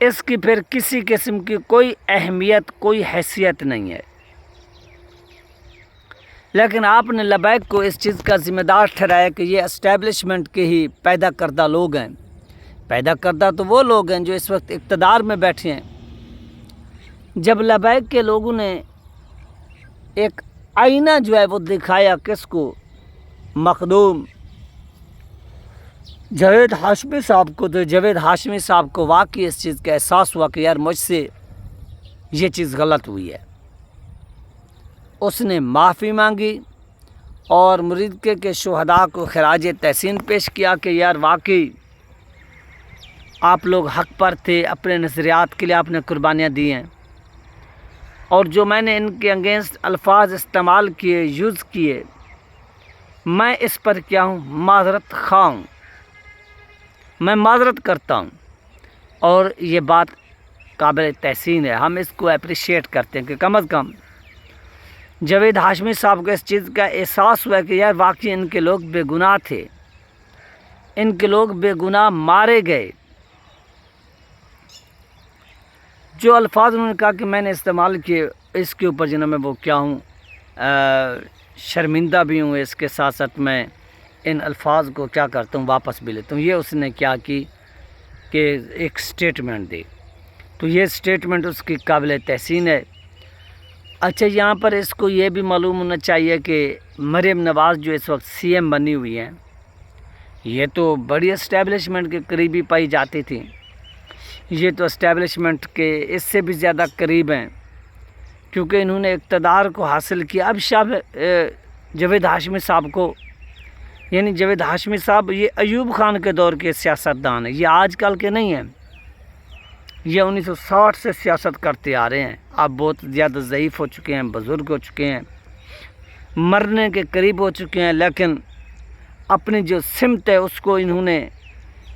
اس کی پھر کسی قسم کی کوئی اہمیت، کوئی حیثیت نہیں ہے۔ لیکن آپ نے لبیک کو اس چیز کا ذمہ دار ٹھہرایا کہ یہ اسٹیبلشمنٹ کے ہی پیدا کردہ لوگ ہیں۔ پیدا کردہ تو وہ لوگ ہیں جو اس وقت اقتدار میں بیٹھے ہیں۔ جب لبیک کے لوگوں نے ایک آئینہ جو ہے وہ دکھایا کس کو، مخدوم جاوید ہاشمی صاحب کو، تو جاوید ہاشمی صاحب کو واقعی اس چیز کا احساس ہوا کہ یار مجھ سے یہ چیز غلط ہوئی ہے۔ اس نے معافی مانگی اور مریدکے کے شہداء کو خراج تحسین پیش کیا کہ یار واقعی آپ لوگ حق پر تھے، اپنے نظریات کے لیے آپ نے قربانیاں دی ہیں، اور جو میں نے ان کے اگینسٹ الفاظ استعمال کیے، یوز کیے، میں اس پر کیا ہوں، معذرت خواہ ہوں، میں معذرت کرتا ہوں، اور یہ بات قابل تحسین ہے۔ ہم اس کو اپریشیٹ کرتے ہیں کہ کم از کم جاوید ہاشمی صاحب کو اس چیز کا احساس ہوا کہ یار واقعی ان کے لوگ بے گناہ تھے، ان کے لوگ بے گناہ مارے گئے۔ جو الفاظ انہوں نے کہا کہ میں نے استعمال کیے، اس کے اوپر جنہوں میں وہ کیا ہوں، شرمندہ بھی ہوں، اس کے ساتھ ساتھ میں ان الفاظ کو کیا کرتا ہوں، واپس بھی لیتا ہوں۔ یہ اس نے کیا کی کہ ایک سٹیٹمنٹ دی، تو یہ سٹیٹمنٹ اس کی قابل تحسین ہے۔ اچھا، یہاں پر اس کو یہ بھی معلوم ہونا چاہیے کہ مریم نواز جو اس وقت سی ایم بنی ہوئی ہیں، یہ تو بڑی اسٹیبلشمنٹ کے قریبی پائی جاتی تھی، یہ تو اسٹیبلشمنٹ کے اس سے بھی زیادہ قریب ہیں، کیونکہ انہوں نے اقتدار کو حاصل کیا۔ اب جاوید ہاشمی صاحب کو، یعنی جاوید ہاشمی صاحب یہ ایوب خان کے دور کے سیاستدان ہیں، یہ آج کل کے نہیں ہیں، یہ 1960 سے سیاست کرتے آ رہے ہیں۔ اب بہت زیادہ ضعیف ہو چکے ہیں، بزرگ ہو چکے ہیں، مرنے کے قریب ہو چکے ہیں، لیکن اپنی جو سمت ہے اس کو انہوں نے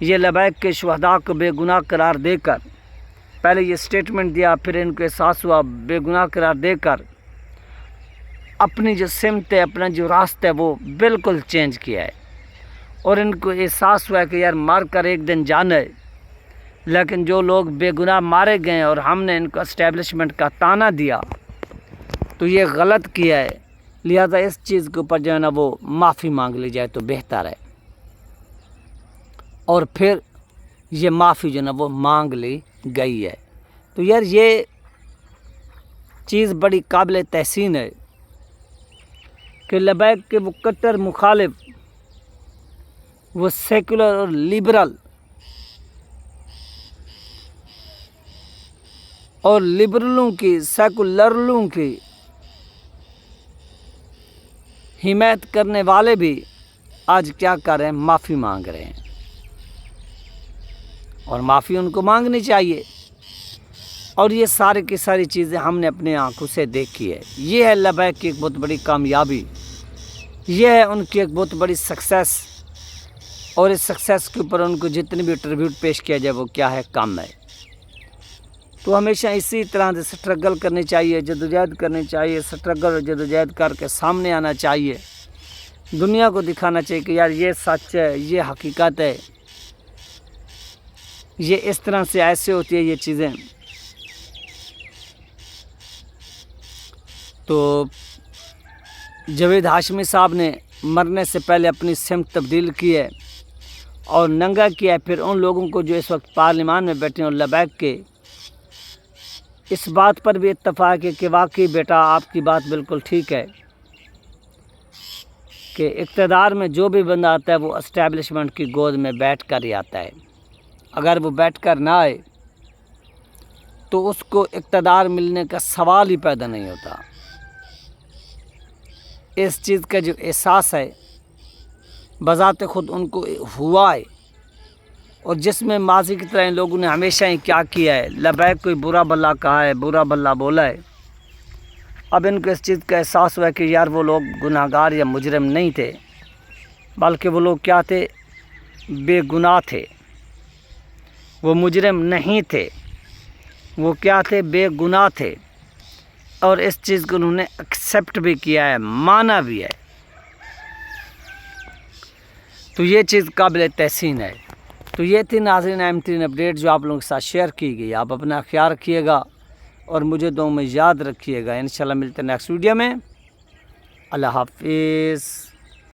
یہ لبیک کے شہداء کو بے گناہ قرار دے کر، پہلے یہ سٹیٹمنٹ دیا، پھر ان کو احساس ہوا، بے گناہ قرار دے کر اپنی جو سمت ہے، اپنا جو راستہ ہے وہ بالکل چینج کیا ہے، اور ان کو احساس ہوا کہ یار مار کر ایک دن جانا ہے، لیکن جو لوگ بے گناہ مارے گئے اور ہم نے ان کو اسٹیبلشمنٹ کا طعنہ دیا تو یہ غلط کیا ہے، لہذا اس چیز کے اوپر جو ہے نا وہ معافی مانگ لی جائے تو بہتر ہے۔ اور پھر یہ معافی جو ہے نا وہ مانگ لی گئی ہے۔ تو یار یہ چیز بڑی قابل تحسین ہے کہ لبیک کے وہ کٹر مخالف، وہ سیکولر اور لیبرل اور لبرلوں کی، سیکولرلوں کی حمایت کرنے والے بھی آج کیا کر رہے ہیں، معافی مانگ رہے ہیں، اور معافی ان کو مانگنی چاہیے۔ اور یہ سارے کی ساری چیزیں ہم نے اپنے آنکھوں سے دیکھی ہے۔ یہ ہے لبیک کی ایک بہت بڑی کامیابی، یہ ہے ان کی ایک بہت بڑی سکسیس، اور اس سکسیس کے اوپر ان کو جتنی بھی ٹریبیوٹ پیش کیا جائے وہ کیا ہے، کم ہے۔ تو ہمیشہ اسی طرح سے سٹرگل کرنی چاہیے، جدوجہد کرنی چاہیے، سٹرگل اور جدوجہد کر کے سامنے آنا چاہیے، دنیا کو دکھانا چاہیے کہ یار یہ سچ ہے، یہ حقیقت ہے، یہ اس طرح سے ایسے ہوتی ہے یہ چیزیں۔ تو جاوید ہاشمی صاحب نے مرنے سے پہلے اپنی سمت تبدیل کی ہے اور ننگا کیا ہے۔ پھر ان لوگوں کو جو اس وقت پارلیمان میں بیٹھے ہیں اور لبیک کے، اس بات پر بھی اتفاق ہے کہ واقعی بیٹا آپ کی بات بالکل ٹھیک ہے کہ اقتدار میں جو بھی بندہ آتا ہے وہ اسٹیبلشمنٹ کی گود میں بیٹھ کر ہی آتا ہے، اگر وہ بیٹھ کر نہ آئے تو اس کو اقتدار ملنے کا سوال ہی پیدا نہیں ہوتا۔ اس چیز کا جو احساس ہے بذات خود ان کو ہوا ہے، اور جس میں ماضی کی طرح ان لوگوں نے ہمیشہ ہی کیا کیا ہے، لبیک کوئی برا بھلا کہا ہے، برا بھلا بولا ہے۔ اب ان کو اس چیز کا احساس ہوا ہے کہ یار وہ لوگ گناہ گار یا مجرم نہیں تھے، بلکہ وہ لوگ کیا تھے، بے گناہ تھے، وہ مجرم نہیں تھے، وہ کیا تھے، بے گناہ تھے، اور اس چیز کو انہوں نے ایکسیپٹ بھی کیا ہے، مانا بھی ہے۔ تو یہ چیز قابل تحسین ہے۔ تو یہ تھی ناظرین اہم ترین اپڈیٹ جو آپ لوگوں کے ساتھ شیئر کی گئی. آپ اپنا خیال رکھیے گا اور مجھے دعاؤں میں یاد رکھیے گا. انشاءاللہ ملتے ہیں نیکسٹ ویڈیو میں. اللہ حافظ.